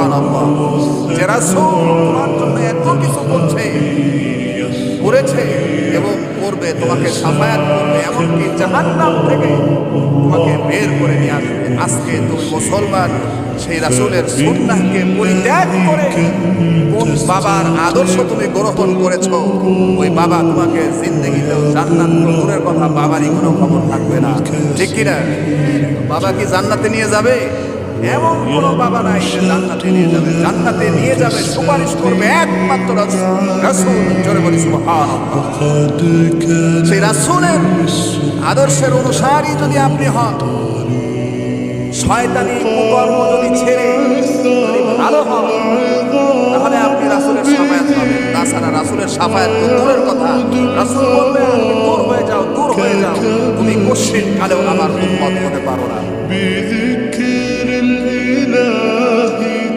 সুবহানাল্লাহ। যে রাসূল তোমার জন্য এত কিছু করেছে এবং করবে, তোমাকে সাফায়াত করবে, এমনকি জাহান্নাম থেকে তোমাকে বের করে নিয়ে আসবে। আজকে তুমি মুসলমান সেই রাসূলের সুন্নাহকে পরিত্যাগ করে কোন বাবার আদর্শ তুমি গ্রহণ করেছো, ওই বাবা তোমাকে জিন্দেগিতেও জান্নাত তো দূরের কথা, বাবারই কোনো খবর থাকবে না। ঠিক কিনা? বাবা কি জান্নাতে নিয়ে যাবে? এমন কোন বাবা নাই যে জান্নাতে নিয়ে যাবে। জান্নাতে নিয়ে যাবে, সুপারিশ করবে একমাত্র রাসূল। জোরে বলি সুবহানাল্লাহ। সেই রাসূলের আদর্শের অনুসারী যদি আপনি হন, শয়তানি কুকর্ম যদি ছেড়ে যদি ভালো হন, তাহলে আপনি রাসূলের শাফায়াত পাবেন। তাছাড়া রাসূলের শাফায়াত তো দূরের কথা, রাসূল বলবে দূর হয়ে যাও, দূর হয়ে যাও, তুমি কোশ্চিন কালেও আমার উম্মত হতে পারো না।